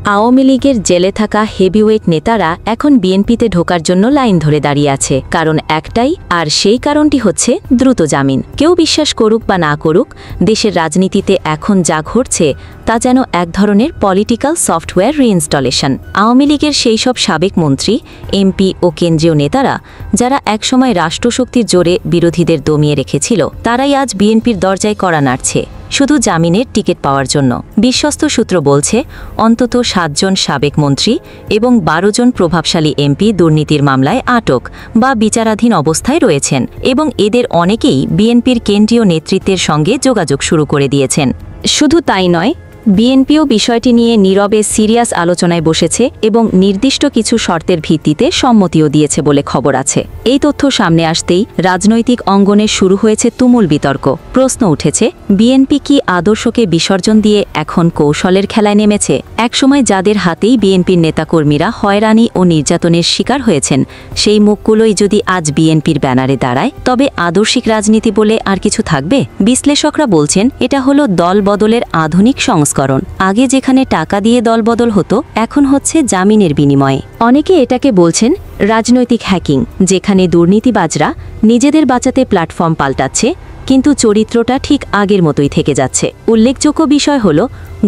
আওয়ামী লীগের জেলে থাকা হেভিওয়েট নেতারা এখন বিএনপিতে ঢোকার জন্য লাইন ধরে দাঁড়িয়ে আছে, কারণ একটাই, আর সেই কারণটি হচ্ছে দ্রুত জামিন। কেউ বিশ্বাস করুক বা না করুক, দেশের রাজনীতিতে এখন যা ঘটছে তা যেন এক ধরনের পলিটিক্যাল সফটওয়্যার রিইনস্টলেশন। আওয়ামী লীগের সেই সব সাবেক মন্ত্রী, এমপি ও কেন্দ্রীয় নেতারা যারা একসময় রাষ্ট্রশক্তির জোরে বিরোধীদের দমিয়ে রেখেছিল, তারাই আজ বিএনপির দরজায় কড়া নাড়ছে শুধু জামিনের টিকিট পাওয়ার জন্য। বিশ্বস্ত সূত্র বলছে, অন্তত 7 জন সাবেক মন্ত্রী এবং 12 জন প্রভাবশালী এমপি দুর্নীতির মামলায় আটক বা বিচারাধীন অবস্থায় রয়েছেন, এবং এদের অনেকেই বিএনপির কেন্দ্রীয় নেতৃত্বের সঙ্গে যোগাযোগ শুরু করে দিয়েছেন। শুধু তাই নয়, বিএনপিও বিষয়টি নিয়ে নীরবে সিরিয়াস আলোচনায় বসেছে এবং নির্দিষ্ট কিছু শর্তের ভিত্তিতে সম্মতিও দিয়েছে বলে খবর আছে। এই তথ্য সামনে আসতেই রাজনৈতিক অঙ্গনে শুরু হয়েছে তুমুল বিতর্ক। প্রশ্ন উঠেছে, বিএনপি কি আদর্শকে বিসর্জন দিয়ে এখন কৌশলের খেলায় নেমেছে? একসময় যাদের হাতেই বিএনপির নেতাকর্মীরা হয়রানি ও নির্যাতনের শিকার হয়েছেন, সেই মুখগুলোই যদি আজ বিএনপির ব্যানারে দাঁড়ায়, তবে আদর্শিক রাজনীতি বলে আর কিছু থাকবে? বিশ্লেষকরা বলছেন, এটা হলো দল বদলের আধুনিক সংস্করণ। আগে যেখানে টাকা দিয়ে দলবদল হতো, এখন হচ্ছে জামিনের বিনিময়ে। অনেকে এটাকে বলছেন রাজনৈতিক হ্যাকিং, যেখানে দুর্নীতিবাজরা নিজেদের বাঁচাতে প্ল্যাটফর্ম পাল্টাচ্ছে, কিন্তু চরিত্রটা ঠিক আগের মতোই থেকে যাচ্ছে। উল্লেখযোগ্য বিষয় হল,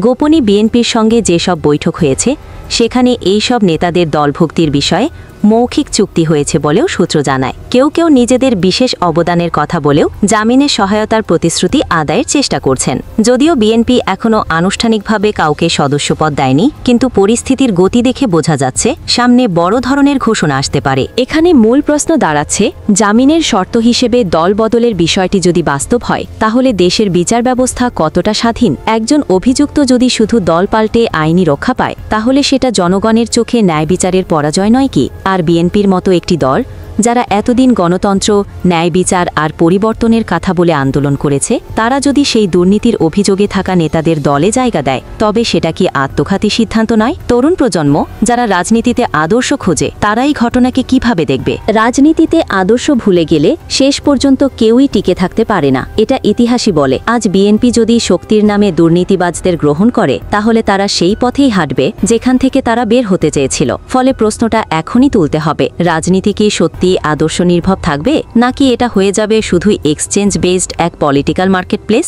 গোপনে বিএনপির সঙ্গে যেসব বৈঠক হয়েছে, সেখানে এই সব নেতাদের দলভুক্তির বিষয়ে মৌখিক চুক্তি হয়েছে বলেও সূত্র জানায়। কেউ কেউ নিজেদের বিশেষ অবদানের কথা বলেও জামিনের সহায়তার প্রতিশ্রুতি আদায়ের চেষ্টা করছেন। যদিও বিএনপি এখনও আনুষ্ঠানিকভাবে কাউকে সদস্যপদ দেয়নি, কিন্তু পরিস্থিতির গতি দেখে বোঝা যাচ্ছে সামনে বড় ধরনের ঘোষণা আসতে পারে। এখানে মূল প্রশ্ন দাঁড়াচ্ছে, জামিনের শর্ত হিসেবে দল বদলের বিষয়টি যদি বাস্তব হয়, তাহলে দেশের বিচার ব্যবস্থা কতটা স্বাধীন? একজন অভিযুক্ত যদি শুধু দল পাল্টে আইনি রক্ষা পায়, তাহলে সেটা জনগণের চোখে ন্যায় বিচারের পরাজয় নয় কি? আর বিএনপির মতো একটি দল, যারা এতদিন গণতন্ত্র, ন্যায় বিচার আর পরিবর্তনের কথা বলে আন্দোলন করেছে, তারা যদি সেই দুর্নীতির অভিযোগে থাকা নেতাদের দলে জায়গা দেয়, তবে সেটা কি আত্মঘাতী সিদ্ধান্ত নয়? তরুণ প্রজন্ম, যারা রাজনীতিতে আদর্শ খোঁজে, তারা এই ঘটনাকে কিভাবে দেখবে? রাজনীতিতে আদর্শ ভুলে গেলে শেষ পর্যন্ত কেউই টিকে থাকতে পারে না, এটা ইতিহাসই বলে। আজ বিএনপি যদি শক্তির নামে দুর্নীতিবাজদের গ্রহণ করে, তাহলে তারা সেই পথেই হাঁটবে যেখান থেকে তারা বের হতে চেয়েছিল। ফলে প্রশ্নটা এখনই তুলতে হবে, রাজনীতি কি সত্যি আদর্শ নির্ভর থাকবে, নাকি এটা হয়ে যাবে শুধুই এক্সচেঞ্জ বেসড এক পলিটিক্যাল মার্কেট প্লেস?